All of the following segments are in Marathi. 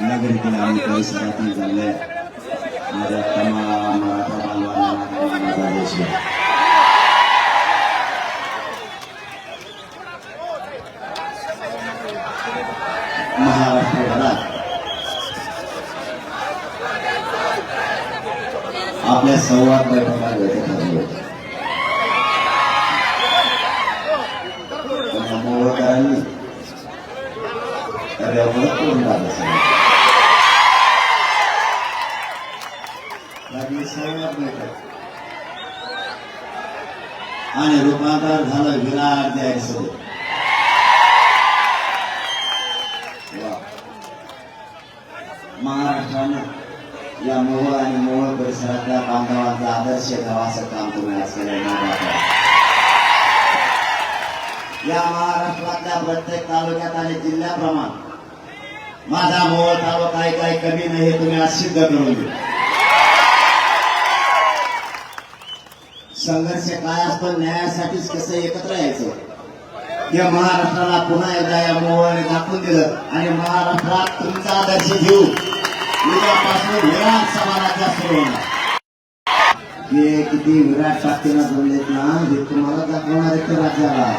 नागरिकांना आम्ही परिसरातील झाले माझ्या तमाम मराठा बांधवांना देश महाराष्ट्रभरात आपल्या संवाद बैठका घेत ठरलो. मोहोळकरांनी आणि रूपांतर झालं विराट द्यायचं. महाराष्ट्रानं या मोहोळ आणि मोहोळ परिसरातल्या बांधवांचा आदर्श गावाचं काम तुम्ही आज केलं. या महाराष्ट्रातल्या प्रत्येक तालुक्यात आणि जिल्ह्याप्रमाणे माझा मोहोळ तालुका काही कमी नाही, तुम्ही आज सिद्ध करून दिलं. संघर्ष काय असतो, न्यायासाठीच कसं एकत्र यायचं या महाराष्ट्राला पुन्हा एकदा या मोहोळने दाखवून दिलं. आणि महाराष्ट्रात तुमचा आदर्श घेऊ उद्यापासून विराट समाजाच्या सुरू होणार. हे किती विराट शक्तीनं जोडलेत ना, हे तुम्हाला दाखवणार आहे त्या राज्याला.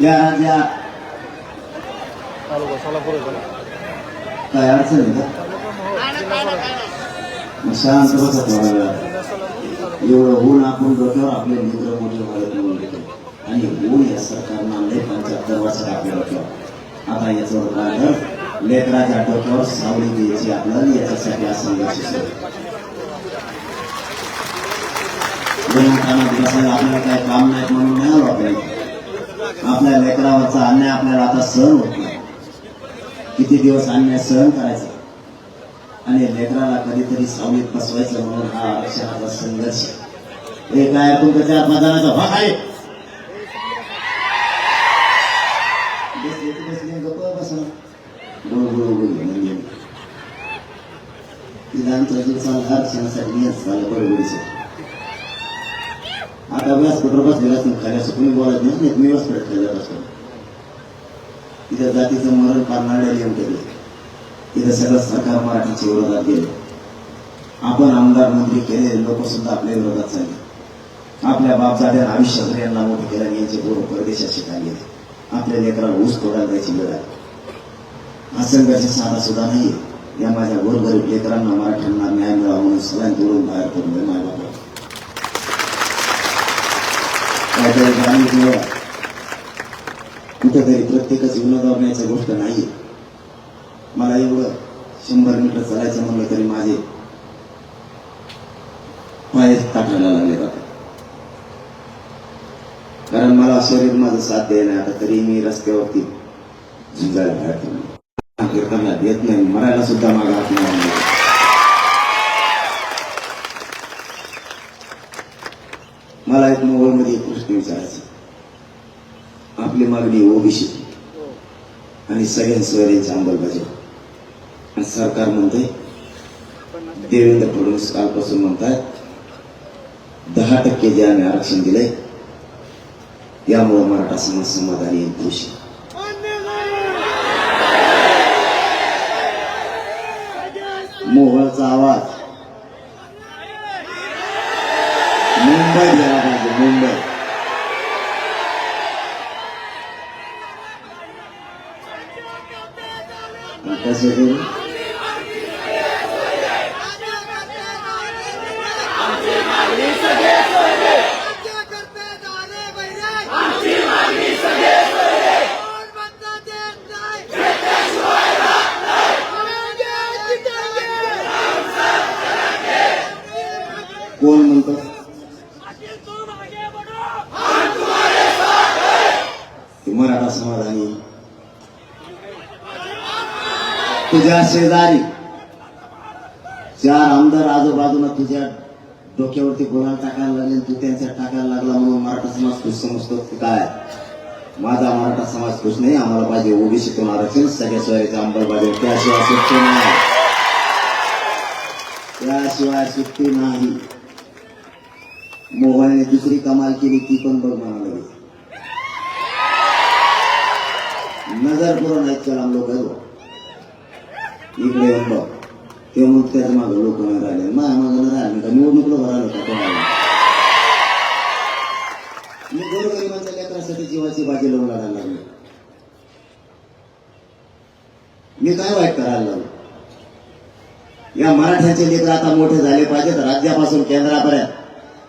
या राज्यात काय अडचण आहे का? शांत बसत व्हायला एवढं ऊन आपण डोक्यावर आपले मित्र मोठे वाढत म्हणून घेतो. आणि ऊन या सरकारनं आणले 75 वर्षात आपल्या डोक्यावर. आता याचं रूपांतर लेकराच्या डोक्यावर सावली द्यायची आपल्याला, याच्यासाठी आज संघर्ष सुरू. आपल्याला काय काम नाही म्हणून नाही आलो आपल्याला. आपल्या लेकरावरचा अन्याय आपल्याला आता सहन होत नाही. किती दिवस अन्याय सहन करायचा आणि लेकराला कधीतरी सावलीत बसवायचं म्हणून हा आरक्षणाचा संघर्ष. हे काय तुमच्या मतदानाचा भाग आहे. आरक्षणासाठी नियत झालं बरोबरीच. आता व्यासपीठावर बसलेला खाली असं कोणी बोलत नाही. मी व्यासपीठ खाल्ल्यात असतो. इथं जातीचं मरण पारणाऱ्या लिहून केले. इथं सगळं सरकार मराठीच्या विरोधात गेले. आपण आमदार मंत्री केले लोक सुद्धा आपल्या विरोधात झाले. आपल्या बापजाद्या आयुष्यभर यांना मोठे केले आणि यांचे पोरं परदेशात शिकायला गेले. आपल्या लेकराला ऊस तोडायला जायची वेळ आहे. हा संघर्ष साधा सुद्धा नाही. या माझ्या गोरगरीब लेकरांना मराठ्यांना न्याय मिळावा म्हणून सगळ्यांनी तोडून बाहेर पडून माय बाबा काहीतरी जाणीव कुठेतरी प्रत्येकच विनोदावर न्यायची गोष्ट नाही. मला एवढं 100 मीटर चालायचं म्हणलं तरी माझे पाय टाकायला लागले जातात. कारण मला शरीर माझं साथ द्यायला. आता तरी मी रस्त्यावरती झुंजायला बाहेर पडलो. कीर्तनाला देत नाही, मरायला सुद्धा मागा हात नाही. मला एक मोहोळमध्ये एक प्रश्न विचारायचा. आपली मागणी ओबीसी आणि सगळ्या सोयऱ्यांची अंमलबजावणी. आणि सरकार म्हणते, देवेंद्र फडणवीस कालपासून म्हणतात 10% जे आम्ही आरक्षण दिले यामुळे मराठा समाज समाधानी आणि खुश. मोहोळचा आवाज मुंबई गेला पाहिजे. मुंबई कसे कोण म्हणतो मराठा समाधानी. तुझ्या शेजारी 4 आमदार आजूबाजूला तुझ्या डोक्यावरती गुलाल टाकायला लागले, तू त्यांच्या टाकायला लागला म्हणून मराठा समाज खुश समजतो काय? माझा मराठा समाज खुश नाही. आम्हाला पाहिजे ओबीसीतून आरक्षण, सगळ्या सोयीची अंमलबजावणी, त्याशिवाय सुट्टी नाही, त्याशिवाय सुट्टी नाही. मोबाईलने दुसरी कमाल केली ती पण बघ म्हणा लगेच. नजर पुरं नाही चला लोक इकडे येऊन बघ. ते मग त्याच्या मागं लोक नाही राहिले, माझ्या मागं नाही राहिले का? निवडणुकीला भरायला का कोणाला? मी गोरगरिबांच्या लेकरासाठी जीवाची बाजी लावून लढायला लागलो. मी काय वाईट करायला लागलो? या मराठ्यांचे लेकर आता मोठे झाले पाहिजेत, राज्यापासून केंद्रापर्यंत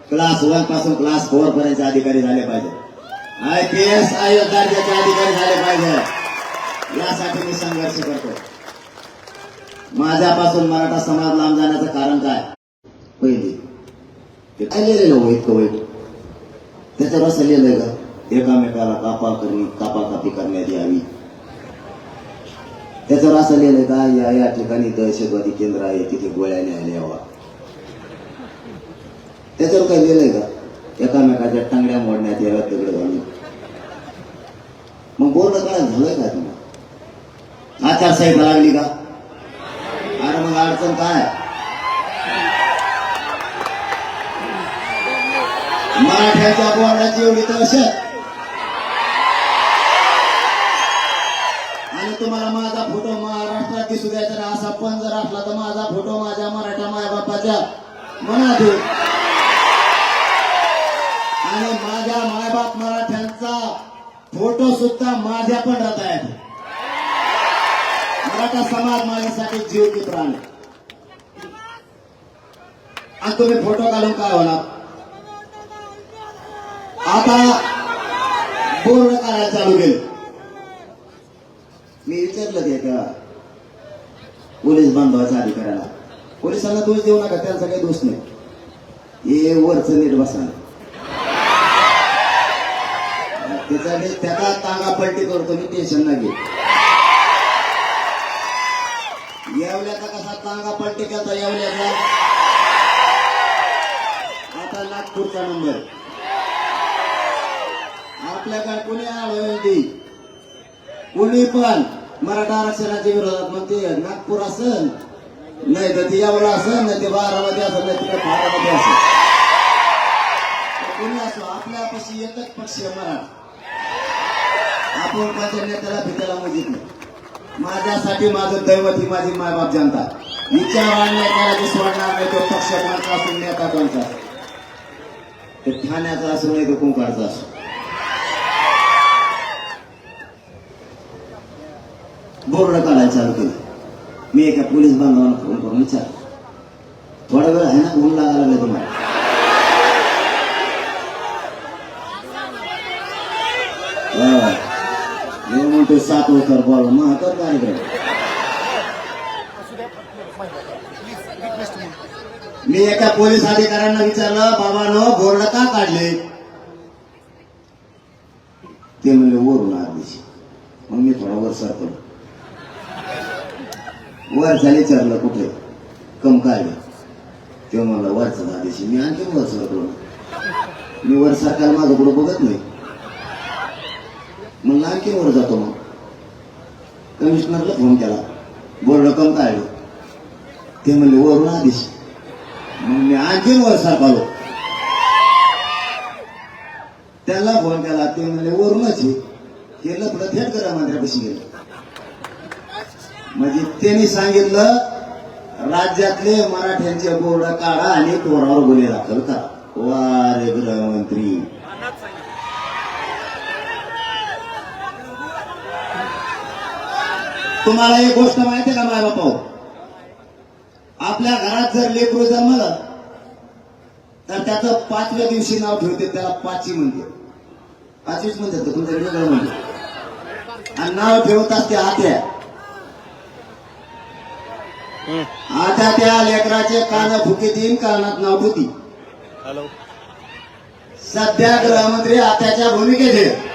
क्लास 1 पासून क्लास 4 पर्यंतचे अधिकारी झाले पाहिजे, IPS आयोग दर्जाचे अधिकारी झाले पाहिजे. यासाठी मी संघर्ष करतो. माझ्यापासून मराठा समाज लांब जाण्याचं कारण काय? पहिली ते काय लिहिलेलं हो इतकं वाईट? त्याच्यावर असं लिहिलंय का? एकामेकाला कापाकापी करण्यात यावी. त्याच्यावर असं लिहिलंय का? या ठिकाणी दहशतवादी केंद्र आहे, तिथे गोळ्या न्यायला यावा. त्याच्यावर काय लिहिलंय का? एकामेकाच्या टांगड्या मोडण्यात याव्यात तिकडे घालून. मग बोर्ड काय झालंय का? तुम्हाला आचारसंहिता लागली का? अरे मग अडचण काय? मराठ्यांच्या बोर्डाची एवढी दहशत, आणि तुम्हाला माझा फोटो महाराष्ट्रात दिसू द्यायचा नाही. असा पण जर असला तर माझा फोटो माझ्या मराठा मायबापाच्या मनात येईल, आणि माझ्या मायबाप मराठ्यांचा फोटो सुद्धा माझ्या पण रताळ्यात. मराठा समाज माझ्यासाठी जीव की प्राण. आणि तुम्ही फोटो काढून काय होणार? आता बोर्ड करायला चालू केलं. मी विचारलं ते त्या पोलीस बांधवाच्या अधिकाऱ्याला, पोलिसांना दोष देऊ नका, त्यांचा काही दोष नाही, हे वरचं नीट बसा. त्याचा टांगा पलटी करतो मी, टेन्शन नाही घे. येवल्याचा कसा टांगा पलटी केला येवल्याचा, आता नागपूरचा नंबर. आपल्याकडे कोणी आळवली, कोणी पण मराठा आरक्षणाच्या विरोधात म्हणते, नागपूर असेल नाही तर ते येवला असेल, नाही ते बारामती असेल, नाही तिकडे बारामती असेल, कोणी असो, आपल्यापाशी एकच पक्ष मराठा. आपण माझ्या नेत्याला भिताला मजित नाही. माझ्यासाठी माझं दैवत ही माझी मायबाप जनता. विचार आणल्या करायचे सोडणार नाही. तो पक्ष कोणता असो, नेता कोणता असो, ते ठाण्याचा असो नाही तो कुंकाळचा असो. बोर्ड काढायला चालू केलं. मी एका पोलीस बांधवांना फोन करून विचार, थोडा वेळ आहे ना, ऊन लागायला लागलं तुम्हाला? म्हणतो 7 उतर बोला महाकर कार्यक्रम. मी एका पोलीस अधिकाऱ्यांना विचारलं, बाबांनो बोर्ड का काढले? ते म्हणले वरून आदेश. मग मी थोडा वर सरकलो. वर झाले विचारलं कुठे? कम काढले. ते म्हणलं वरचा आदेश. मी आणखी वर सरकलो. मी वर सरकायला माझं पुढे बघत नाही. मग आणखी वर जातो. मग कमिशनरला फोन केला, बोर्ड कम काढले. ते म्हणले वरून आदेश. मग मी आणखी वर सरकालो. त्याला फोन केला, ते म्हणले वरूनच हे लपडं थेट करा मंत्र्यापाशी गेलं. म्हणजे त्यांनी सांगितलं राज्यातले मराठ्यांचे बोर्ड काढा आणि तोरावर गुन्हे दाखल करा. वा रे गृहमंत्री. तुम्हाला एक गोष्ट माहिती आहे का माय बापा? आपल्या घरात जर लेकरू जन्मलं तर त्याचं 5व्या दिवशी नाव ठेवते, त्याला पाची म्हणते. पाचवीच म्हणतात का तुमच्याकडे? वेगळं म्हणते. आणि नाव ठेवत असते आत्या. आता त्या लेकराचे कान फुकी देईन, कानात नाव ठेवती. सध्या गृहमंत्री आत्याच्या भूमिकेत आहे.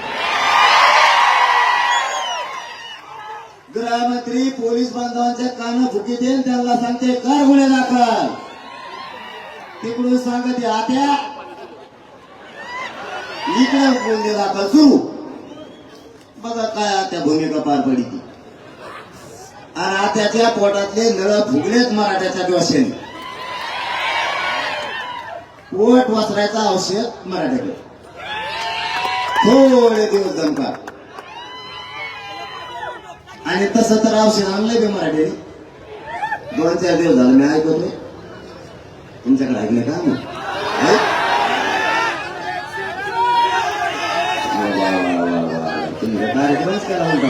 गृहमंत्री पोलीस बांधवांचे कान फुकी देईन, त्यांना सांगते कर गुन्हे दाखल. तिकडून सांगते आत्या इकडे बोल दिला आता सुरू बघा काय आत्या भूमिका पार पडली ती आणि आत्याच्या पोटातले नळ फुगलेत मराठ्याच्या डोश्याने पोट वाचरायचं औषध मराठ्याकडे थोडे दिवस दमकार आणि तसं तर औषध आणलंय बी मराठ्याने 2-4 दिवस झालं मी ऐकतोय तुमच्याकडे ऐकलं का मग तुम्ही कार्यक्रमच केला म्हणता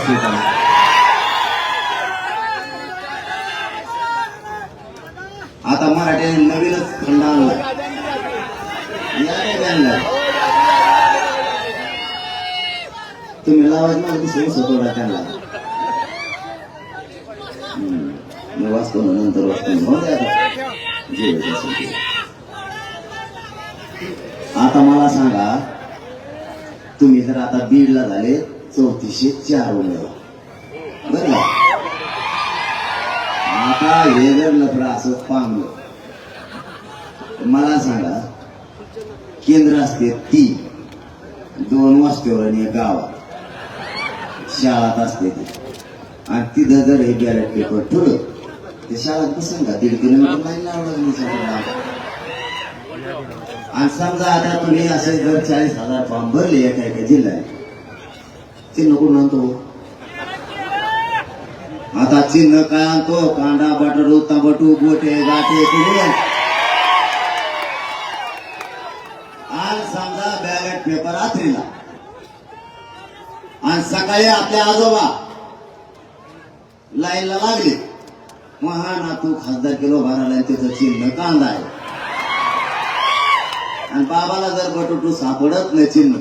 आता मराठ्याने नवीनच खंड आणलाय तुम्ही लावायचं मला दिसेल स्वतःला त्यांना मी वाचतो नंतर वाचतो आता मला सांगा तुम्ही जर आता बीडला झाले 3404 उमेदवार बरं का आता हे जर लफडा असं पांगलं मला सांगा केंद्र असते 2 वस्तीवर आणि 1 गावात शाळात असते ती आणि तिथं जर हे बॅलेट पेपर ठेवलं ते शाळात बसून का 1.5 किलोमीटर लाईन लावलं आणि समजा आता तुम्ही असे जर 40,000 फॉर्म भरले एका जिल्ह्यात ते नको आणतो आता चिन्ह काय आणतो कांदा बटाटू टमाटू गोटे गाठे आज समजा बॅलेट पेपर रात्रीला आणि सकाळी आपल्या आजोबा लाईनला लागले महान तू खासदार किलो भरायला त्याचं चिन्ह कांदा आहे आणि बाबाला जर बटाटू सापडत नाही चिन्ह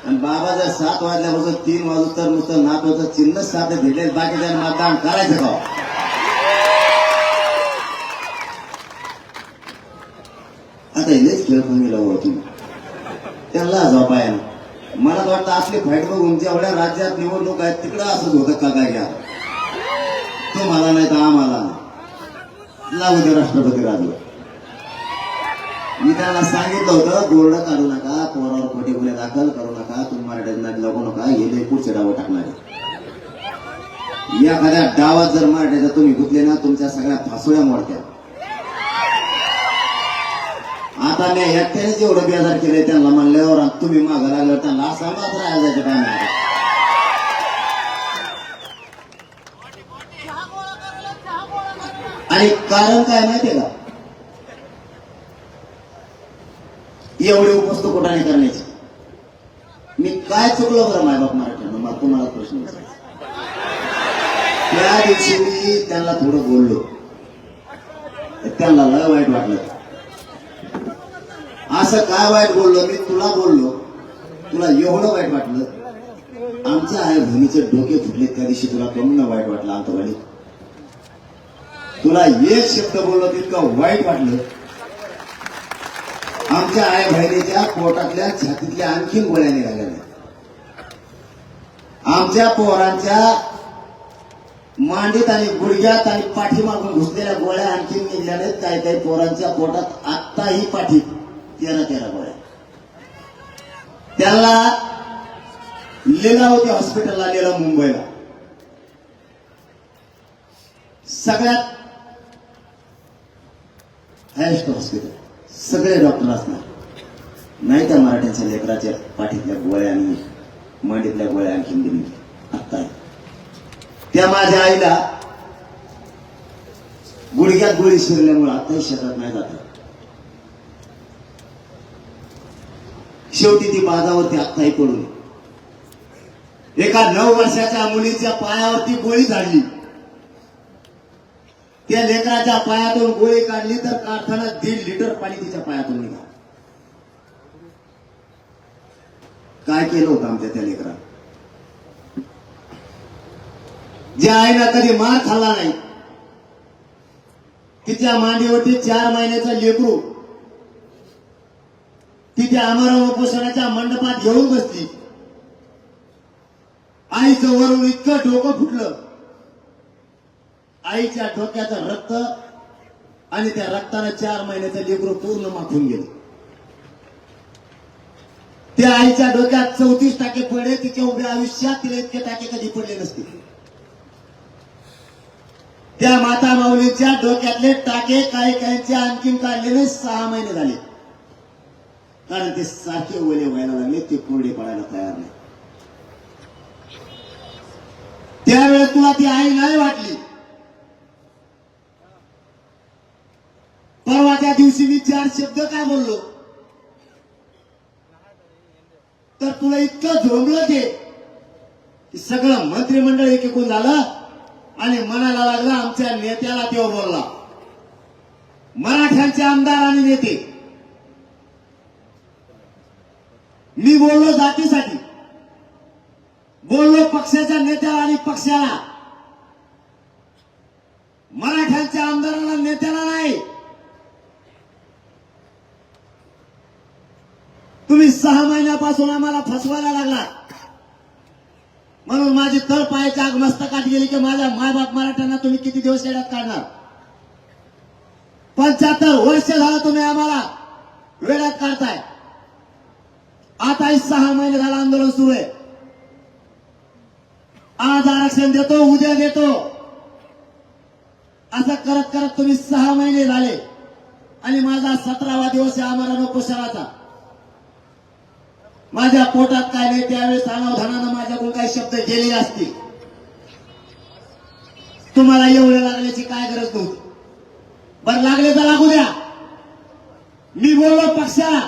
आणि बाबा जर 7 वाजल्यापासून 3 वाजू तर नुसतं नातवाचं चिन्ह साधे भेटेल बाकी त्यांना मतदान करायचं का आता हेच खेळ कमी लावू तुम्ही त्यांना झोपायला मला वाटतं असली फाईट बघून जेवढ्या राज्यात निवडणूक आहेत तिकडं असंच होतं का काय घ्या तुम्हाला नाही तर आम्हाला लागू दे राष्ट्रपती राजवट मी त्यांना सांगितलं होतं बोर्ड काढू नका पोरावर खोटे गुन्हे दाखल करू नका तुम्ही मराठ्यात लागू नका हे पुढचे डाव टाकणार एखाद्या डावात जर मराठ्याचा तुम्ही गुंतले ना तुमच्या सगळ्या फासोळ्या मोडत्या आता मी एकट्याने जेवढं बेजार केलंय त्यांना म्हणल्यावर तुम्ही मागं लागल्यावर त्यांना असा मात्र राहायला जायचं काय नाही आणि कारण काय माहितीये का एवढे उपस्थित कुठाने करण्याची मी काय चुकलो बरं मायबाप मराठ्यांना मला तुम्हाला प्रश्न विचारायचा त्या दिवशी मी त्यांना थोडं बोललो त्यांना लय वाईट वाटलं असं काय वाईट बोललो मी तुला बोललो तुला एवढं वाईट वाटलं आमच्या आई बहिणीचे डोके फुटले त्या दिवशी तुला कमी वाईट वाटलं अंतवाडी तुला एक शब्द बोललो तितकं वाईट वाटलं आमच्या आई बहिणीच्या पोटातल्या छातीतल्या आणखीन गोळ्या निघाल्या आमच्या पोरांच्या मांडीत आणि गुडघ्यात आणि पाठीमागून घुसलेल्या गोळ्या आणखीन निघल्या नाहीत काही काही पोरांच्या पोटात आत्ताही पाठीत 13 गोळ्या त्याला लिलावती हॉस्पिटलला नेलं मुंबईला सगळ्यात हायस्ट हॉस्पिटल सगळे डॉक्टर असणार नाही त्या मराठ्यांच्या लेकराच्या पाठीतल्या गोळ्या आणि मांडीतल्या गोळ्या आणखीन दिली आत्ता त्या माझ्या आईला गुडघ्यात गोळी शिरल्यामुळे आताही शेतात नाही जात शेवटी ती बाजावरती आत्ताही पडून एका 9 वर्षाच्या मुलीच्या पायावरती गोळी झाडली त्या लेकराच्या पायातून गोळी काढली तर काढताना 1.5 लिटर पाणी तिच्या पायातून निघालं काय केलं होतं आमच्या त्या लेकरा ज्या आईला कधी मार खाल्ला नाही तिच्या मांडीवरती 4 महिन्याचं लेकरू तिच्या आमरण उपोषणाच्या मंडपात घेऊन बसली आईचं वरून इतकं डोकं फुटलं आईच्या डोक्याचं रक्त आणि त्या रक्तानं 4 महिन्याचं लेकरू पूर्ण माखून गेलं. त्या आईच्या डोक्यात 34 टाके पडले. तिच्या उभ्या आयुष्यात तिला इतके टाके कधी पडले नसते. त्या माता माऊलीच्या डोक्यातले टाके काही काहींचे आणखीन काढले नाही. 6 महिने झाले, कारण ते सारखे ओले व्हायला लागले, ते कोरडे पडायला तयार नाही. त्यावेळेस तुला ती आई नाही वाटली. परवाच्या दिवशी मी 4 शब्द काय बोललो, तर तुला इतकं झोंबलं ते की सगळं मंत्रिमंडळ एकीकून झालं आणि म्हणायला लागला आमच्या नेत्याला तेव्हा बोलला. मराठ्यांचे आमदार आणि नेते, मी बोललो जातीसाठी, बोललो पक्षाच्या नेत्याला आणि पक्षाला, मराठ्यांच्या आमदाराला नेत्याला नाही. तुम्ही 6 महिन्यापासून आम्हाला फसवायला लागला, म्हणून माझी तळ पायाच्या आग मस्तकात गेली की माझ्या मायबाप मराठ्यांना तुम्ही किती दिवस येण्यात काढणार. 75 वर्ष झालं तुम्ही आम्हाला वेळात काढताय. आता 6 महिने झालं आंदोलन सुरू आहे. आज आरक्षण देतो, उद्या देतो, असं करत करत तुम्ही 6 महिने झाले आणि माझा 17वा दिवस आहे आमरण उपोषणाचा. माझ्या पोटात काय नाही, त्यावेळेस अनावधानानं माझ्याकडून काही शब्द गेलेले असतील. तुम्हाला एवढे लागण्याची काय गरज नव्हती. बरं लागले तर लागू द्या. मी बोललो पक्षाला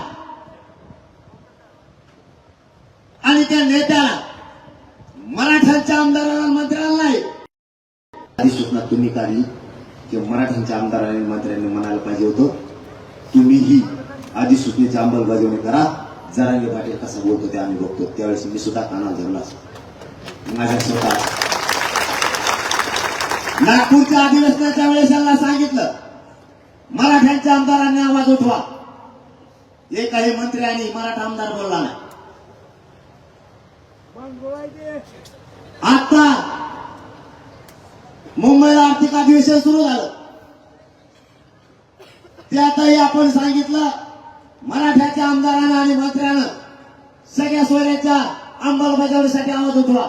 आणि त्या नेत्याला, मराठ्यांच्या आमदारांना मंत्र्यांना नाही. अधिसूचना तुम्ही काढली की मराठ्यांच्या आमदारांनी मंत्र्यांनी म्हणायला पाहिजे होतं तुम्हीही अधिसूचनेची अंमलबजावणी करा. जरांगे पाटील कसा बोलतो ते आम्ही बघतो. त्यावेळेस मी सुद्धा कानाला धरला माझ्या स्वतः. नागपूरच्या अधिवेशनाच्या वेळेस यांना सांगितलं मराठ्यांच्या आमदारांनी आवाज उठवा. एकही मंत्री आणि मराठा आमदार बोलला नाही. आता मुंबईला आर्थिक अधिवेशन सुरू झालं, त्यातही आपण सांगितलं मराठ्याच्या आमदारांना आणि मंत्र्यांना सगळ्या सोयऱ्याच्या अंमलबजावणीसाठी आवाज उठवा.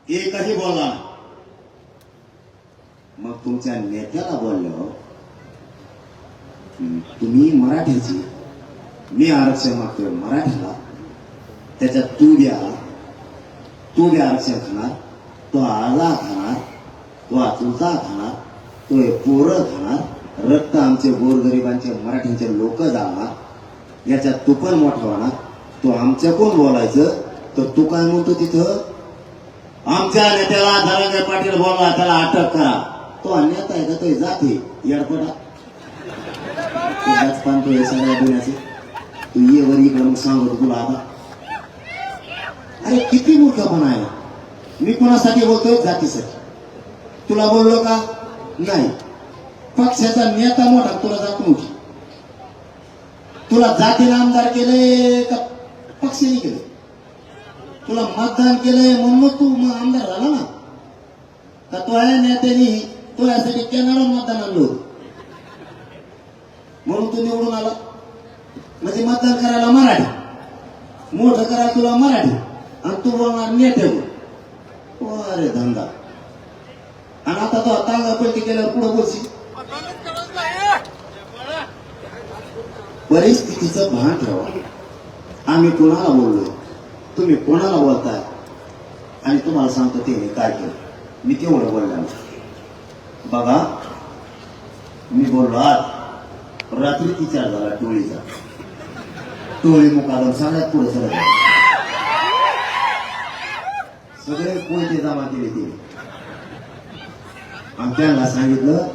एकही बोलला. मग तुमच्या नेत्याला बोललो तुम्ही मराठ्याची, मी आरक्षण मागतोय मराठ्याला, त्याच्यात तू द्या आरक्षण खाणार, तो आला खाणार, तो चुलता खाणार, तो पोरं खाणार, रक्त आमचे गोरगरिबांचे मराठ्यांचे लोक जाणार, याच्यात तू पण मोठा होणार. तो आमच्याकडून बोलायचं तर तू काय म्हणतो तिथं आमच्या नेत्याला जरांगे पाटील बोलला त्याला अटक करा. तो नेता आहे का तो जाते येडपटा पानतो हे सगळ्या दुनियाचे. तू ये वर इकडे मग सांगतो तुला आता. अरे किती मूर्खपणा आहे. मी कोणासाठी बोलतोय? जातीसाठी. तुला बोललो का? नाही. पक्षाचा नेता मोठा, तुला जात नव्हती. तुला जातीला आमदार केलंय का पक्षाने केलं? तुला मतदान केलंय म्हणून तू आमदार झाला ना. का तो आहे नेत्याने तो यासाठी कॅनडा मतदान आणलं होतं म्हणून तू निवडून आला. म्हणजे मतदान करायला मराठी, मोठं करायला तुला मराठी, आणि तू बोलणार नेत्यावर. अरे धंदा. आणि आता तो तांगा पलटी केल्यावर पुढे बोलशील. परिस्थितीचं भान ठेवा. आम्ही कोणाला बोललोय, तुम्ही कोणाला बोलताय, आणि तुम्हाला सांगतो ते काय केलं. मी केवढं बोललो बघा. मी बोललो आज रात्री 4 झाला टोळीचा. टोळी मुकादम सगळ्यात पुढे सगळे कोणते जमा केले ते. आणि त्यांना सांगितलं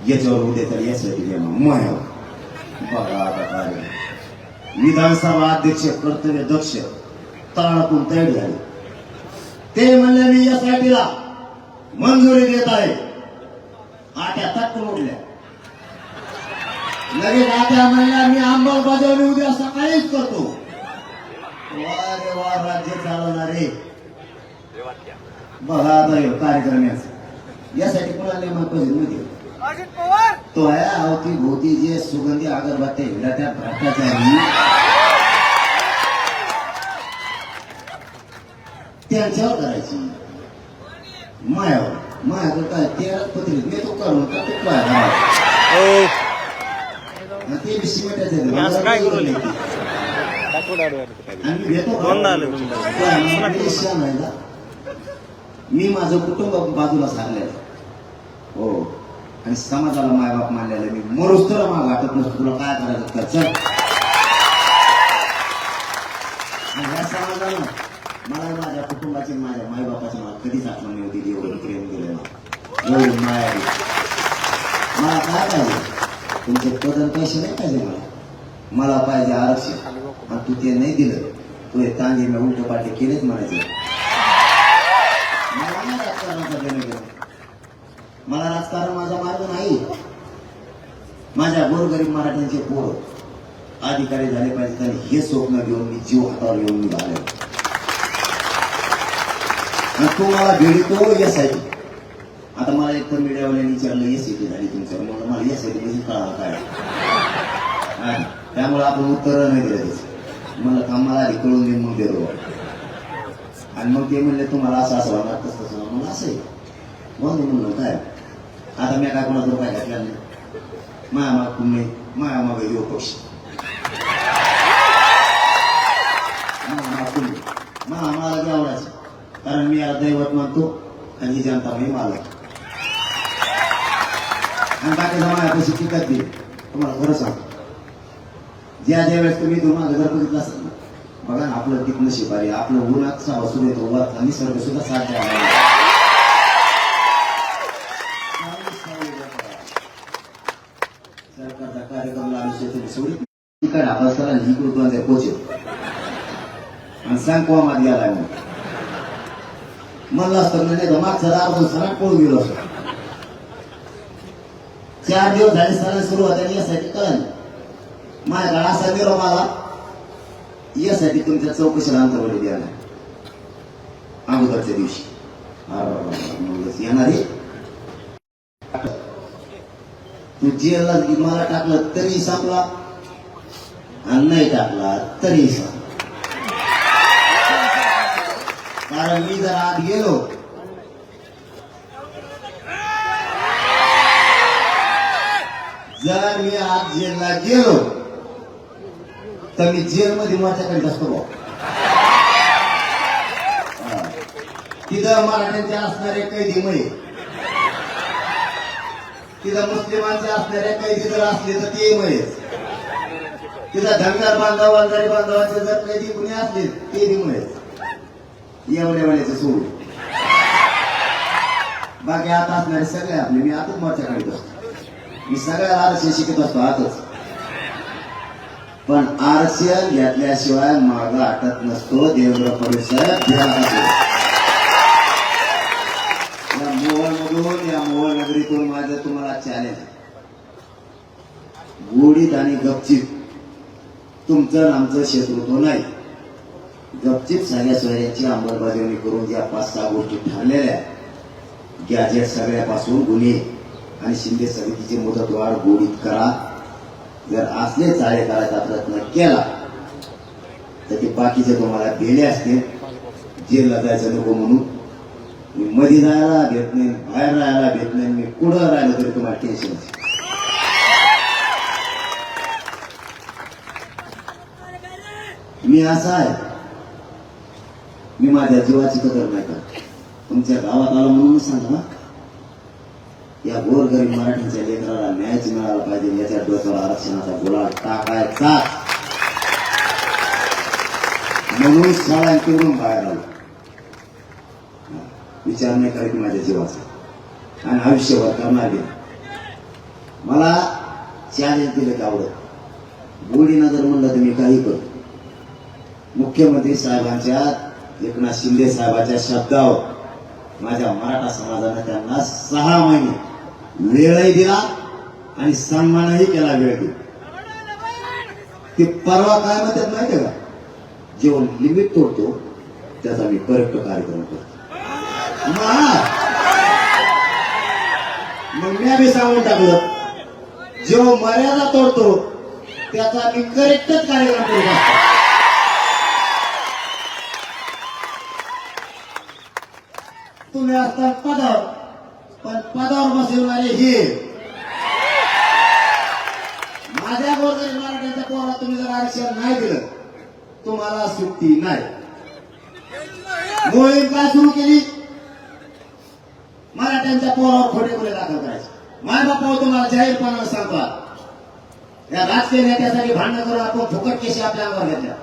याच्यावर उद्या तर यासाठी माया. बघा आता काय विधानसभा अध्यक्ष कर्तव्य दक्ष तळातून तयारी झाली. ते म्हणले मी यासाठीला मंजुरी देत आहे. आट्या तटकून उठल्या. लगेच आट्या म्हणल्या मी अंमलबजावणी उद्या सकाळीच करतो. वा रे वा, राज्य चालवणारे. बघा आता कार्यक्रम यासाठी कोणाला नेमक पाहिजे माहिती तो आहे अवती भोवती जे सुगंधी अगरबत्त्या हिला त्या भ्रष्टाचारी त्यांच्यावर करायची मायावर मायावर काय तेराच पत्रिक मी तो करून का ते ते सिमेंटाचे आणि घेतो मी माझं कुटुंब बाजूला सारलेलं हो आणि समाजाला मायबाप मानलेलं मी मरोच तर माग वाटत नसतो तुला काय करायचं का चल ह्या समाजानं मला माझ्या कुटुंबाची माझ्या मायबापाची मला कधीच आठवण नाही होती एवढं प्रेम दिलं ना एवढी माया मला काय पाहिजे तुमचे पदन पैसे नाही पाहिजे मला पाहिजे आरक्षण आणि तू ते नाही दिलं तू हे तांगे मी उलट पाटे केलेच म्हणायचे मला नाही राजकारणाचा देणं घेणं मला राजकारण माझा मार्ग नाही माझ्या गोरगरीब मराठ्यांचे पोर अधिकारी झाले पाहिजे आणि हे स्वप्न घेऊन मी जीव हातावर घेऊन मी झाले तू मला भेटतो यासाठी आता मला एक तर मीडियावाल्याने विचारलं यासाठी झाली तुमच्यावर म्हणून मला यासाठी म्हणजे कळालं काय त्यामुळे आपण उत्तर नाही दिलं मला कामाला आधी कळून देऊन मग देतो आणि मग ते म्हणले तुम्हाला असं असं होणार तसं मला असं आहे म्हणून म्हणलं काय आता मी काय कोणाचं काय घातल्या नाही माया माग तुम्ही माया माग येऊ पक्ष मला लगे आवडायचं कारण मी याला दैवत मानतो आणि ही जनता मी मालक आणि बाकीचा मायापाशी टिकत दिली तुम्हाला खरं सांगतो ज्या वेळेस तुम्ही मागे जर बघितलं असेल ना बघा ना आपलं किती नशीब आहे आपलं उन्हात सभा सुरू येतो वर निसर्ग सुद्धा साथ द्यावा सरकारचा कार्यक्रम सोडी तिकडे अभ्यासाला इकडून पोचेल आणि सांग कोवा मध्ये आलाय म्हणलं असतं नाही तर मागचा दार सराट पळून गेलो असतो 4 दिवस झाले सरांनी सुरुवात आणि यासाठी कळलं माझ्याकडे असा निरोप आला यासाठी तुमच्या चौकशीला अंतर्गत द्यायला अगोदरच्या दिवशी येणारे तू जेलला मला टाकलं तरी संपला आणि नाही टाकला तरी संपला कारण मी जर आत गेलो जर मी आत जेलला गेलो तर मी जेलमध्ये माझ्याकडे असतो भाऊ तिथं मराठ्यांचे असणारे कैदीमुळे तिथं मुस्लिमांचे असणारे कैदी जर असले तर ते मुळेच तिथं धनगर बांधव वंजारी बांधवांचे जर कैदी कुणी असले ते मुळेच एवढ्या वेळेचं सोडून बाकी आता असणारे सगळे आपले मी आतच मोर्चा काढत असतो मी सगळ्या आरक्षण शिकत असतो आतच पण आरक्षण घेतल्याशिवाय माग आटत नसतो देवेंद्र फडणवीस या मोहोळमधून या मोहोळ नगरीतून माझं तुम्हाला चॅलेंज गोडीत आणि गपचीप तुमचं आमचं शत्रुत्व नाही गपचीप सगळ्या सोयऱ्यांची अंमलबजावणी करून ज्या 5-6 गोष्टी ठरलेल्या गॅजेट सगळ्यापासून गुन्हे आणि शिंदे समितीची मुदतवाढ गोडीत करा जर असले चाळे करायचा प्रयत्न केला तर ते बाकीचे तुम्हाला गेले असते जेलला जायचं नको म्हणून मी मध्ये जायला घेत नाही बाहेर राहायला घेत नाही मी पुढं राहिलो तरी तुम्हाला टेन्शन मी असा आहे मी माझ्या जीवाची कदर नाही करत तुमच्या गावात आला म्हणून सांगा या गोरगरीब मराठीच्या लेकराला न्यायच मिळाला पाहिजे याच्या डोक्यावर आरक्षणाचा गोळा टाकायचा म्हणून शाळांकडून बाहेर आलो विचार नाही करीत माझ्या जीवाचा आणि आयुष्यभर करणार मला चॅलेंज दिलं का आवडत गोडीनं जर म्हणलं तर मी काही करतो मुख्यमंत्री साहेबांच्या एकनाथ शिंदे साहेबांच्या शब्दावर माझ्या मराठा समाजाने त्यांना 6 महिने वेळही दिला आणि सन्मानही केला वेळ दिला ते परवा काय म्हणतात माहिती का जेव्हा लिमिट तोडतो त्याचा मी करेक्ट कार्यक्रम करतो मग मी बी सांगून टाकलं, जो मर्यादा तोडतो त्याचा मी करेक्टच कार्यक्रम करू शकतो. तुम्ही असतात पदावर, पण पदावर बसवणारे हे माझ्या गोरगरीब मराठ्यांच्या पोराला तुम्ही जर आरक्षण नाही दिलं, तुम्हाला सुट्टी नाही. मोहीम काय सुरू केली? मराठ्यांच्या पोरावर खोटे गुन्हे दाखल करायचे. मायबापावर तुम्हाला जाहीरपणाने सांगतात, या राजकीय नेत्यासाठी भांडण करून आपण फुकट केशी आपल्या अंगावर घेतल्या.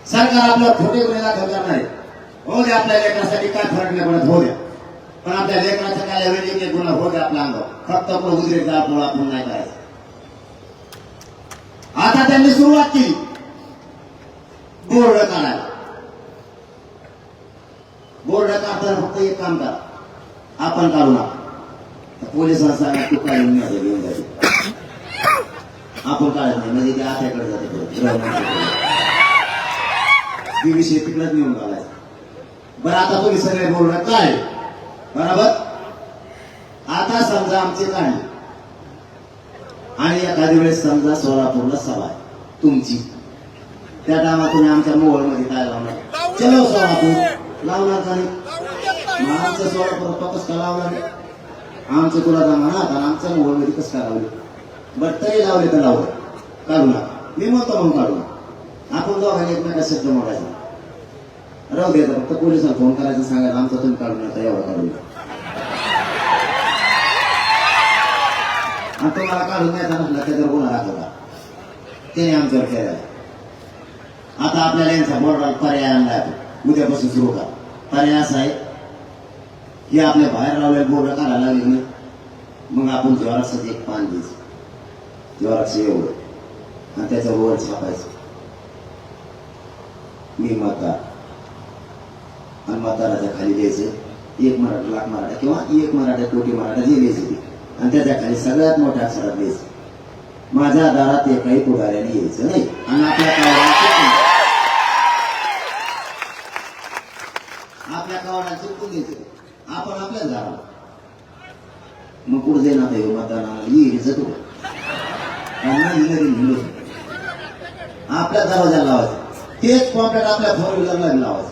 सरकार आपल्यावर खोटे गुन्हे दाखल करणार आहे. हो द्या, आपल्या लेकरासाठी काय फरक नाही पडत, हो द्या. पण आपल्या लेकराचा काय वेगळे गुन्हा हो द्या आपल्या अंगावर. फक्त आपण उद्रेक आपण नाही करायचं. आता त्यांनी सुरुवात केली बोर्ड काढायला. बोर्ड काढताना फक्त एक काम करा, आपण काढू नका. पोलिसांना सांगा तू काढून घेऊन जाते, आपण काढत नाही म्हणजे ते आत्याकडे जाते. विषय तिकडेच नेऊन घालायचा. बरं, आता तुम्ही सगळे बोर्ड काय बरोबर. आता समजा आमचे काढले आणि एखाद्या वेळेस समजा सोलापूरला सभा आहे तुमची, त्या टायमात तुम्ही आमच्या मोबाईल मध्ये काय लावणार? चलो सोलापूर लावणार का नाही? मग आमचं सोलापूर कस का लावणार नाही? आमचं तुला जमा आणि आमच्या मोबाईल मध्ये कसं काय लावले? बरं, तरी लावले तर लावलं, काढू नका. मी म्हणतो म्हणून काढू नका. आपण दोघांनी एकमेका शब्द मोडायचा, राहू द्यायचा. फक्त पोलिसांना फोन करायचं, सांगायचं आमचं तुम्ही काढू नका, एवढं काढू नका. आणि तुम्हाला काढून द्यायचा नसला त्याच्यावर गुन्हा दाखवला, त्याने आमच्यावर केला. आता आपल्याला यांचा बोर्डाला पर्याय आणला आहे. उद्यापासून सुरू करा. पर्याय असा आहे की आपल्या बाहेर लावलेले बोर्ड काढायला लागले नाही, मग आपण ज्वाराचं एक पान द्यायचं, ज्वाराचं एवढं, आणि त्याच्यावर छापायचं मी मतदार, आणि मतदाराच्या खाली द्यायचं एक मराठा लाख मराठा किंवा एक मराठा कोटी मराठा जे द्यायचं ते, आणि त्याच्या खाली सगळ्यात मोठ्या अक्षरात द्यायचं माझ्या दारात एकही पुढाऱ्याने यायचं नाही. आणि आपल्या कावडाला चिपकून द्यायचं. आपण आपल्याच दाराला मग पुढे जाईन. आता हे मतदानाला येईल जातो आपल्या दरवाजाला लावायचं. तेच पॉम्पलेट आपल्या फोर व्हीलरला लावायचं,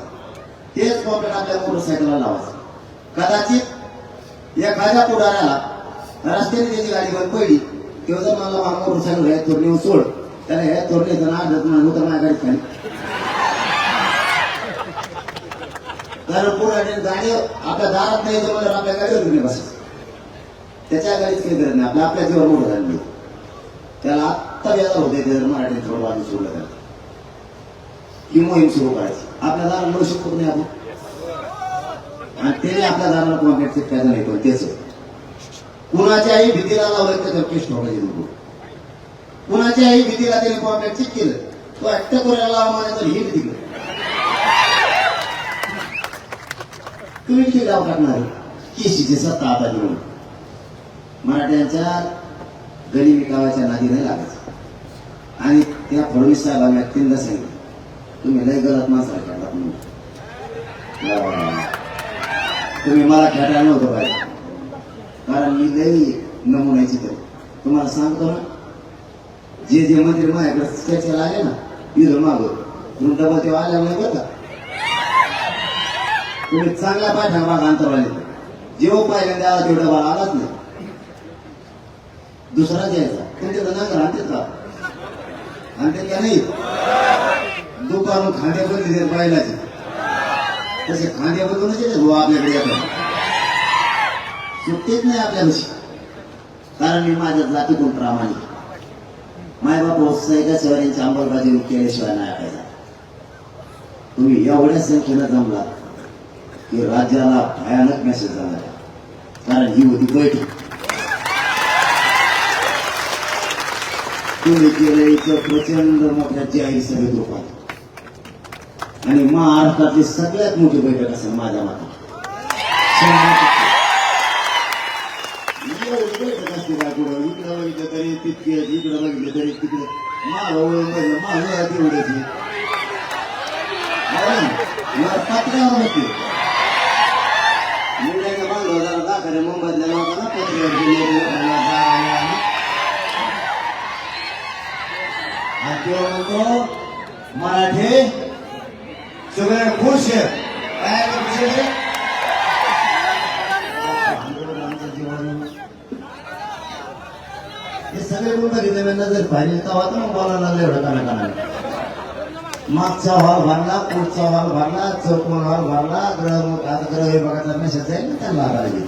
तेच पॉम्पलेट आपल्या मोटरसायकलला लावायचं. कदाचित एखाद्या पुढाऱ्याला रस्त्याने त्याची गाडी बंद पडली, तेव्हा जर मला मोटरसायकल ह्या थोर नेऊन सोड, त्याला ह्या थोर नेतं होतं माझ्या गाडीत खाली. कारण पुढे गाडी आपल्या दारात नाही जमलं, आपल्या गाडीवर घेऊन बसायचं. त्याच्या गाडीच काही गरज नाही, आपल्या जीवर मोठं झालं. त्याला आत्ता बेजार होते जर मराठी थोडं बाजू सोडलं त्याला, ही मोहीम सुरू करायची. आपल्या दाराला मिळू शकतो नाही आपण, आणि त्याने आपल्या दाराला कॉन्ट्रॅक्ट चिटकायचं नाही. पण त्याच कुणाच्याही भीतीला लावलं त्याच्यावर केस ठोकायची नको. कुणाच्याही भीतीला त्याने कॉन्ट्रॅक्ट चिट केलं, तो अटक करायला लावा म्हणे तर ही भीती तुम्ही किती गाव टाकणार? केशीची सत्ता आता घेऊन मराठ्यांच्या गली विकावाच्या नादी नाही लागायचं. आणि त्या फडणवीस साहेबांना तीनदा सांगितलं तुम्ही लय गलत माणसाला खेळतात म्हणून. तुम्ही मला खेळायला नव्हतं पाहिजे, कारण मी लई नमुन्याची. तर तुम्हाला सांगतो ना, जे जे मंत्री माझ्याकडे चर्चेला आले ना इथं मागं डबल तेव्हा आल्या नाही बरं का. तुम्ही चांगल्या पाठ्या मागा अंतरवाले जेव्हा पहिल्यांदा आला तेवढा डबा आलाच नाही, दुसरा द्यायचा. तुमच्याकडे नांगर आणतात का? आणतात का नाही? दुपारून खांद्या बदली पाहिलाचे तसे खांद्या बदलूनच येते आपल्याकडे येतात. सुट्टीच नाही आपल्यापाशी, कारण मी माझ्या जातीतून प्रामाणिक. मायबाप सैका शिवाऱ्यांची अंमलबजावणी केल्याशिवाय नाही ऐकायचा. तुम्ही एवढ्या संख्येनं जमला की राज्याला भयानक मेसेज झाला, कारण ही होती बैठक. तुम्ही केलं इथं प्रचंड मोठ्या जाहीर सभेत रूपात, आणि महाराष्ट्रातली सगळ्यात मोठी बैठक असेल माझ्या मतात. बैठक असते का पुढं? इकडं बघितलं तरी तितके, इकडं बघितलं तरी तिकडे. महाग तेवढ्याची पत्र्यावर होते. मुलांच्या बांधवा जरा खरे मुंबईतल्या लोकांना म्हणतो मराठी सगळे खुश आहेत. काय खुश आहे? हे सगळे मुंबई जर पाहिजे तेव्हा तर मग बोलायला लागले एवढं काना मागचा हॉल भरला, पुढचा हॉल भरला, चौकोन हॉल भरला, ग्रह आता ग्रह हे बघायचा मेसेज जाईल ना त्यांना लागली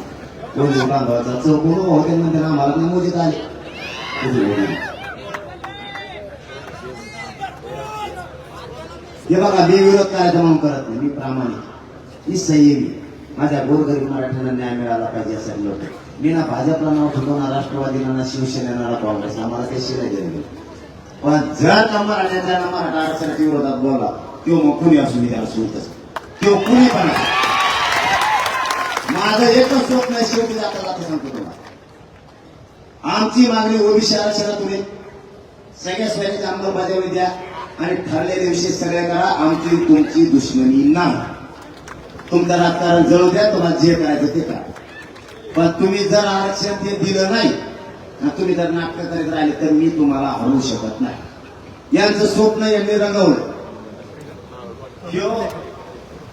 कोणी बांधवाचा चौकोन होते म्हणते ना मला मोजित आले. हे बघा मी विरोध करायचा म्हणून करत नाही, मी प्रामाणिक, मी संयमी. माझ्या गोरगरीब मराठ्यांना न्याय मिळाला पाहिजे असं लोक. मी ना भाजपला नाव ठेवतो ना राष्ट्रवादीला ना शिवसेनेला काँग्रेस, आम्हाला ते शिवाय दिले. पण जर का मराठ्यांना मराठा आरक्षणाच्या विरोधात बोला किंवा मग कुणी असू मी त्याला सोडतच किंवा कुणी पण माझं एकच स्वप्न आहे. शेवटी जाता जाता सांगतो तुम्हाला, आमची मागणी ओबीसी आरक्षणातून सगळ्या सोयीची अंमलबजावणी द्या आणि ठरलेल्या विषय सगळे करा. आमची तुमची दुश्मनी नाही. तुमचं राजकारण जळू द्या, तुम्हाला जे करायचं ते करा. पण तुम्ही जर आरक्षण ते दिलं नाही, तुम्ही जर नाटक करीत राहिले तर मी तुम्हाला हरवू शकत नाही. यांचं स्वप्न यांनी रंगवलं.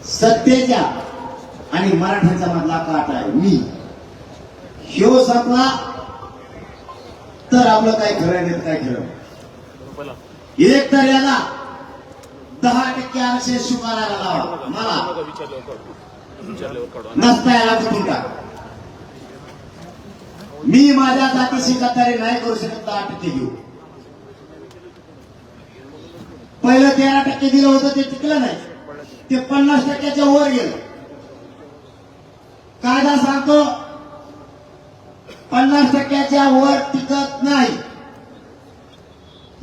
सत्तेच्या आणि मराठ्यांचा मधला काट आहे मी. ह्यो संपला तर आपलं काय खरं नाही, काय खरं. एक तर याला 10% आरक्षण स्वीकारायला लावा, मला नसता याला कुठून टाक. मी माझ्या जातीशी गद्दारी नाही करू शकत. 10% घेऊ. पहिलं 13% दिलं होतं ते टिकलं नाही, ते 50%च्या वर गेलं. कायदा सांगतो 50%च्या वर टिकत नाही.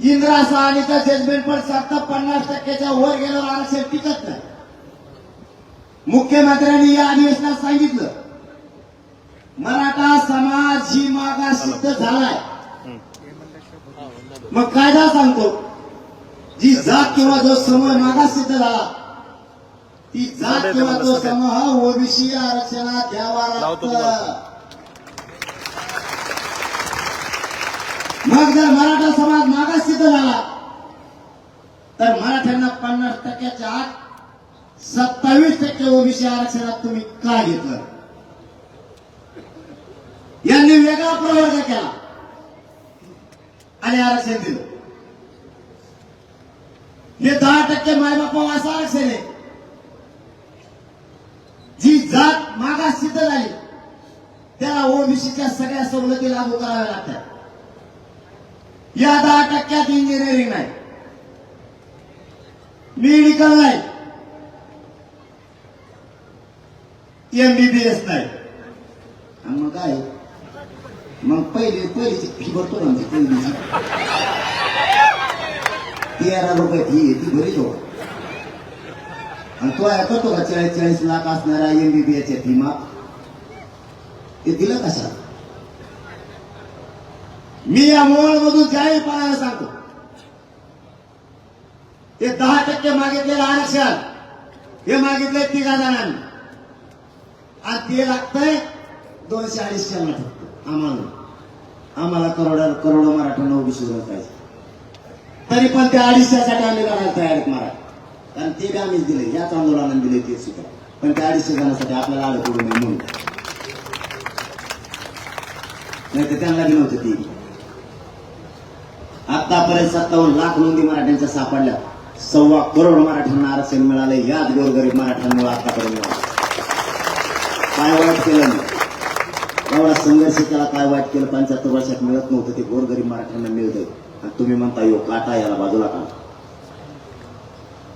इंदिरा साहनीचं जजमेंट पण सांगतं 50%च्या वर गेल्यावर आरक्षण टिकत नाही. मुख्यमंत्र्यांनी या अधिवेशनात सांगितलं मराठा समाज ही मागास सिद्ध झालाय. मग कायदा सांगतो जी जात किंवा जो समूह मागास सिद्ध झाला ती जात किंवा तो समूह ओबीसी आरक्षणात द्यावा लागतं. मग जर मराठा समाज मागास सिद्ध झाला तर मराठ्यांना 50%च्या आत 27% ओबीसी आरक्षणात तुम्ही का घेतलं? यांनी वेगळा प्रवर्ग केला आणि आरक्षण दिलं. हे 10% मायबापा असं आरक्षण आहे. जी जात मागास सिद्ध झाली त्याला ओबीसीच्या सगळ्या सवलती लागू कराव्या लागतात. या 10% इंजिनिअरिंग नाही, मेडिकल नाही, MBBS नाही. मग काय मग पहिलीची फी भरतो ना आमची पहिलीची 13 रुपये फी आहे ती भरीत हो. आणि तो करतो का 40-40 लाख असणारा MBBSच्या फी माप ते दिलं कशा? मी या मोबाईलमधून जाहीरपणाने सांगतो ते 10% मागितलेलं आरक्षण हे मागितलंय 3 जणांनी आणि ते लागतंय 200-250 फक्त. आम्हाला करोडो मराठ्यांना ओबीसी पाहिजे. तरी पण त्या 250साठी आम्ही लढायला तयार आहेत मराठी. कारण ते बी आम्हीच दिले, याच आंदोलनाने दिले ते सुद्धा. पण त्या 250 जणांसाठी आपल्याला आलं पडू नये म्हणून, नाही तर त्यांना बी नव्हतं ती. आतापर्यंत 57 लाख नोंदी मराठ्यांच्या सापडल्या. 1.25 करोड मराठ्यांना आरक्षण मिळाले. याच गोरगरीब मराठ्यांमुळे आतापर्यंत मिळालं. काय वाईट केलं नाही, एवढा संघर्ष केला, काय वाईट केलं? 75 वर्षात मिळत नव्हतं ते गोरगरीब मराठ्यांना मिळतंय. आणि तुम्ही म्हणता यो काटा याला बाजूला काढा.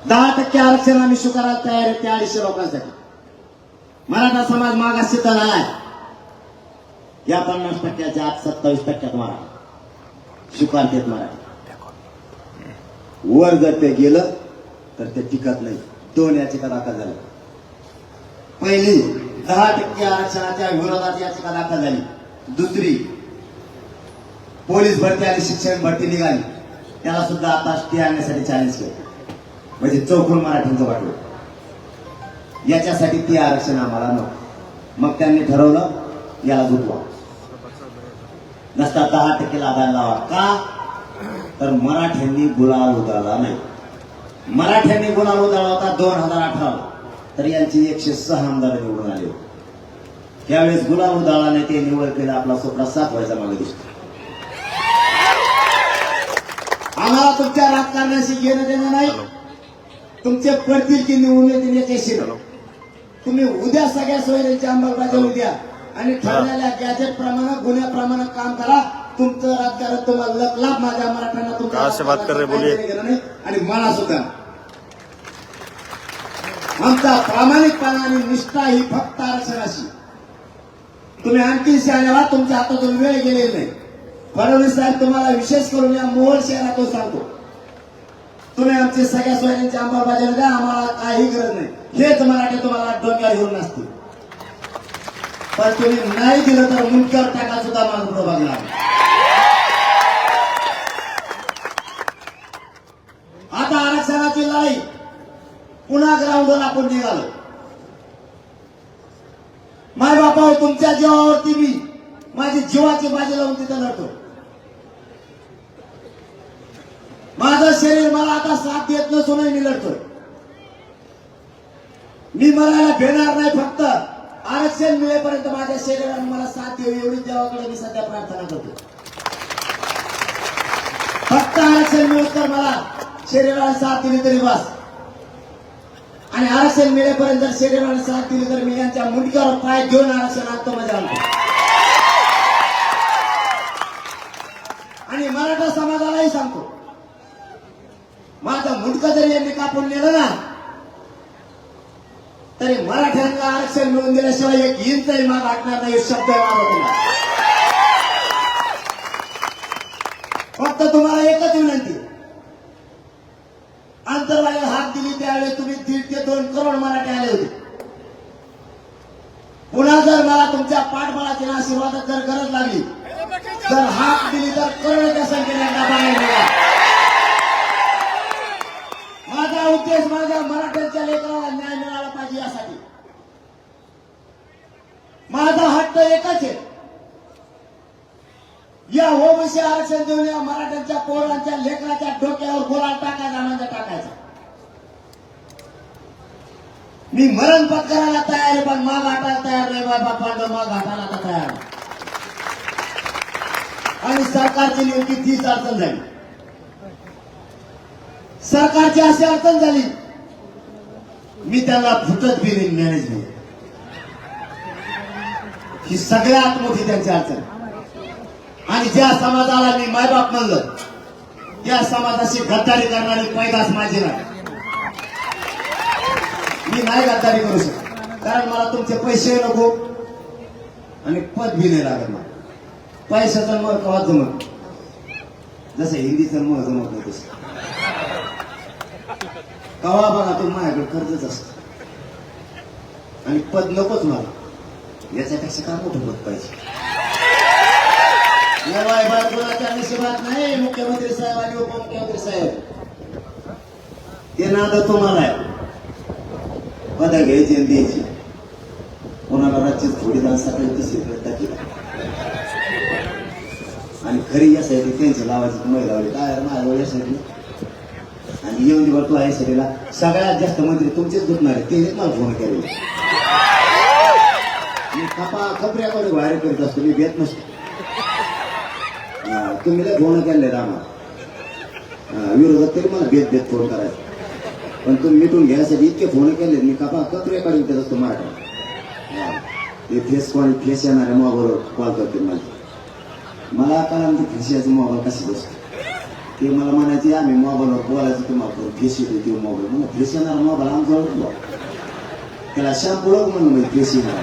10% आरक्षण आम्ही स्वीकारायला तयार आहे त्या 250 लोकांसाठी. मराठा समाज मागास सिद्ध झालाय. या 50%च्या आत 27% मराठा स्वीकारतेत. मराठी वर जर ते गेलं तर ते टिकत नाही. 2 याचिका दाखल झाल्या. पहिली 10% आरक्षणाच्या विरोधात याचिका दाखल झाली. दुसरी पोलीस भरती आणि शिक्षण भरती निघाली, त्याला सुद्धा आता स्टे आणण्यासाठी चॅलेंज केलं. म्हणजे चौकोन मराठ्यांचं वाटलं. याच्यासाठी ते आरक्षण आम्हाला नको. मग त्यांनी ठरवलं याला गुंतवा. नसता 10% लाभायला लावा. का तर मराठ्यांनी गुलाल उधळला नाही. मराठ्यांनी गुलाल उधळला होता 2018 तर यांची 106 आमदार निवडून आले. त्यावेळेस गुलाल उधळला नाही, ते निवड केलं, आपला स्वप्न साथ व्हायचा मागे दिसतो. आम्हाला तुमच्या राजकारणाशी घेणं देणं नाही. तुमचे पडतील की निवडून येतील याच्याशी. तुम्ही उद्या सगळ्या सोयीची अंमलबजावणी द्या आणि ठरलेल्या गॅजेट प्रमाणे गुन्ह्याप्रमाणे काम करा. तुमचं राजकारण तुम्हाला लाभ माझ्या मराठ्यांना तुमच्या नाही आणि मला सुद्धा. आमचा प्रामाणिकपणा आणि निष्ठा ही फक्त आरक्षणाशी. तुम्ही आणखी शहाण्याला तुमच्या हातातून वेळ गेलेली नाही. फडणवीस साहेब तुम्हाला विशेष करून या मोहोळ शहरातून सांगतो, तुम्ही आमची सगळ्या सोयीची अंमलबजावणी द्या, आम्हाला काही गरज नाही. हेच मराठी तुम्हाला डोक्यावर घेऊन नसतील. पण तुम्ही नाही दिलं तर मुंडक्यावर टाका सुद्धा माझं पुढे बघणार. आता आरक्षणाची लढाई पुन्हा ग्राउंडवर आपण निघालो. माय बापा तुमच्या जीवावरती मी माझी जीवाची बाजी लावून तिथं लढतो. माझं शरीर मला आता साथ देत नसूनही मी लढतोय. मी मरायला भेटणार नाही. फक्त आरक्षण मिळेपर्यंत माझ्या शरीराने मला साथ देऊ एवढी देवाकडे मी सध्या प्रार्थना करतो. फक्त आरक्षण मिळत तर मला शरीराने साथ दिली तरी बस. आणि आरक्षण मिळेपर्यंत जर शरीराने साथ दिली तर मी यांच्या मुंडक्यावर पाय घेऊन आरक्षण आणतो, माझ्या आणतो. आणि मराठा समाजालाही सांगतो, माझं मुंडकं जरी यांनी कापून नेलं ना तरी मराठ्यांना आरक्षण मिळवून दिल्याशिवाय एक इंचही माग हटणार नाही. शब्द माझा. फक्त तुम्हाला एकच विनंती, आंतरवालीला हात दिली त्यावेळेस तुम्ही 1.5 ते 2 करोड मराठी आले होते. पुन्हा जर मला तुमच्या पाठबळाची आशीर्वादात जर गरज लागली तर हात दिली तर करोडच्या संख्येने बाहेर निघा. माझा उद्देश माझ्या मराठ्यांच्या लेकराला न्याय मिळाला पाहिजे यासाठी. माझा हट्ट एकच आहे, या ओबीसी आरक्षण देऊन या मराठ्यांच्या पोरांच्या लेकराच्या डोक्यावर गोळा टाकायचा म्हणजे टाकायचा. मी मरण पत्करायला तयार आहे पण माग हटायला तयार नाही. बाबा माग हटायला आता तयार. आणि सरकारची नेमकी तीच अडचण झाली. सरकारची अशी अडचण झाली, मी त्याला फुटत बी नाही. मॅनेजमेंट ही सगळ्यात मोठी त्यांची अडचण. आणि ज्या समाजाला मी मायबाप म्हणलं त्या समाजाशी गद्दारी करणारी पैदास माझी नाही. मी नाही गद्दारी करू शकत, कारण मला तुमचे पैसे नको आणि पद बी नाही लागत. मला पैशाचं मग कवा जमत, जसं हिंदीचं मग जमत नाही तसं. कवा बघा तो माझ्याकडे कर्जच असत आणि पद नकोच मला. याच्यापेक्षा काय मोठं पद पाहिजे. कोणाच्या नशिबात नाही मुख्यमंत्री साहेब आणि उपमुख्यमंत्री साहेब. ते नाद तुम्हाला आहे, पद घ्यायची आणि द्यायची. कोणाला राज्यात थोडी दान सकाळी तशी टाकी आणि खरी यासाठी त्यांची लावायची तुम्हाला लावली काय माझ्या यासाठी. आणि येऊन बघतो आहे शरीला सगळ्यात जास्त मंत्री तुमचेच गुतणार आहे. तेच मला फोन केले. मी कपड्याकडे बाहेर करीत असतो, मी भेट नसतो. तुम्ही लय फोन केले आम्हाला विरोधात तरी मला भेट फोन करायचा. पण तुम्ही मिटून घ्यायसाठी इतके फोन केले. मी कपड्याकडे देत असतो मराठा. ते फेस येणाऱ्या मोबाईलवर कॉल करते मला कळा फेशियाचा मोबाईल कशी बसतो. ते मला म्हणायचे आम्ही मोबाईलवर बोलायचं तुम्हाला फेस येतो किंवा मोबाईल म्हणून फेस येणारा मोबाईल आमच्यावर त्याला शॅम्पू म्हणून फेस येणार.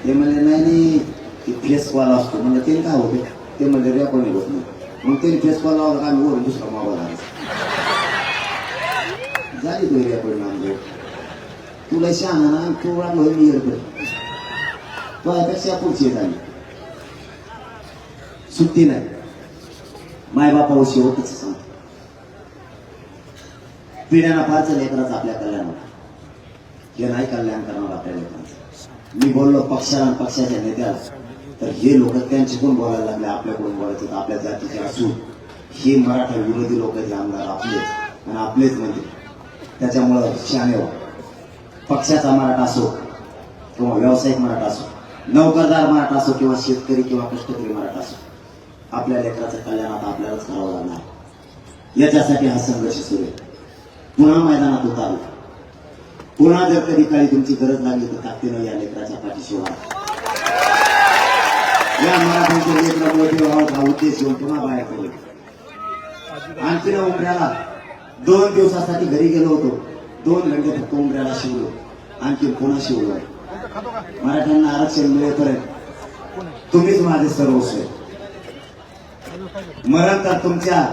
ते म्हणजे नाही फेस कॉल असतो म्हणजे ते काय होते ते म्हणजे रेकॉर्डिंग होत नाही. मग त्यांनी फेस कॉल लावला का आम्ही वरून दुसरा मोबाईल आणायचा. झाली तो रेकॉर्डिंग आमच्या. तुला शहाणा ना तू वाटलं मी एअरपोर्ट तो यापेक्षा पुढची झाली. सुट्टी नाही. मायबापाविषयी होतच सांगतो. पिढ्यांना फारच लेकराचं आपल्या कल्याण होतं. हे नाही कल्याण करणार आपल्या लेकरांचं. मी बोललो पक्षाला आणि पक्षाच्या नेत्याला, तर हे लोक त्यांच्याकडून बोलायला लागले, आपल्याकडून बोलायचे, आपल्या जातीचे असून हे मराठा विरोधी लोक जे आमदार आपलेच आणि आपलेच म्हणजे. त्याच्यामुळं शहाणे व्हा. पक्षाचा मराठा असो किंवा व्यावसायिक मराठा असो, नोकरदार मराठा असो किंवा शेतकरी किंवा कष्टकरी मराठा असो, आपल्या लेकराचं कल्याण आता आपल्यालाच करावं लागणार. याच्यासाठी हा संघर्ष सुरू आहे. पुन्हा मैदानात उतारू. पुन्हा जर कधी काळी तुमची गरज लागली तर ताकदीनं या लेकराच्या पाठीशी व्हा. या मराठ्यांचे लेकर मोठे व्हावं हा उद्देश घेऊन पुन्हा बाहेर पडले. आणखी उमऱ्याला 2 दिवसासाठी घरी गेलो होतो. 2 घंटे फक्त उमऱ्याला शिवलो, आणखी पुन्हा शिवलो. मराठ्यांना आरक्षण मिळेपर्यंत तुम्हीच माझे सर्वस्व आहे. मरण तर तुमच्या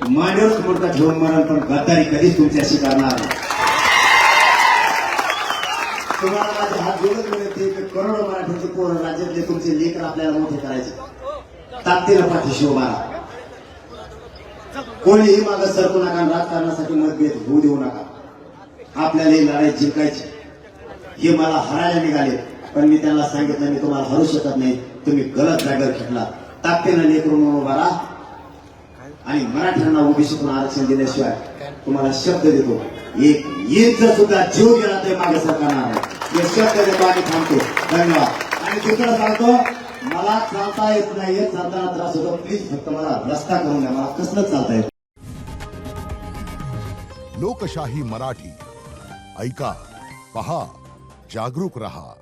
मांडीवर मुडका ठेवून मरण, पण गद्दारी कधीच तुमच्याशी करणार नाही. तुम्हाला माझे हात जोडून मिळते की करोडो मराठ्यांचे पोरं राज्यातले तुमचे लेकर आपल्याला मोठे करायचे. ताकदीला पाठीशी उभा राहा. कोणीही मागे सरकू नका. राजकारणासाठी मतभेद होऊ देऊ नका. आपल्याला ही लढाई जिंकायची. हे मला हरायला निघाले, पण मी त्यांना सांगितलं मी तुम्हाला हरू शकत नाही. तुम्ही गलत जागेवर खेळला. ताकदीनं लेकरून उभा राहा आणि मराठ्यांना ओबीसीतून आरक्षण दिल्याशिवाय तुम्हाला शब्द देतो, एक इंच सुद्धा जीव गेला तरी मागे सरकारणार नाही. हे शब्द देतो आणि थांबतो. धन्यवाद. आणि दुसरं सांगतो, मला चालता येत नाही, चालताना त्रास होतो. प्लीज फक्त मला रस्ता करून द्या. मला कसलंच चालता येत. लोकशाही मराठी ऐका, पहा, जागरूक रहा.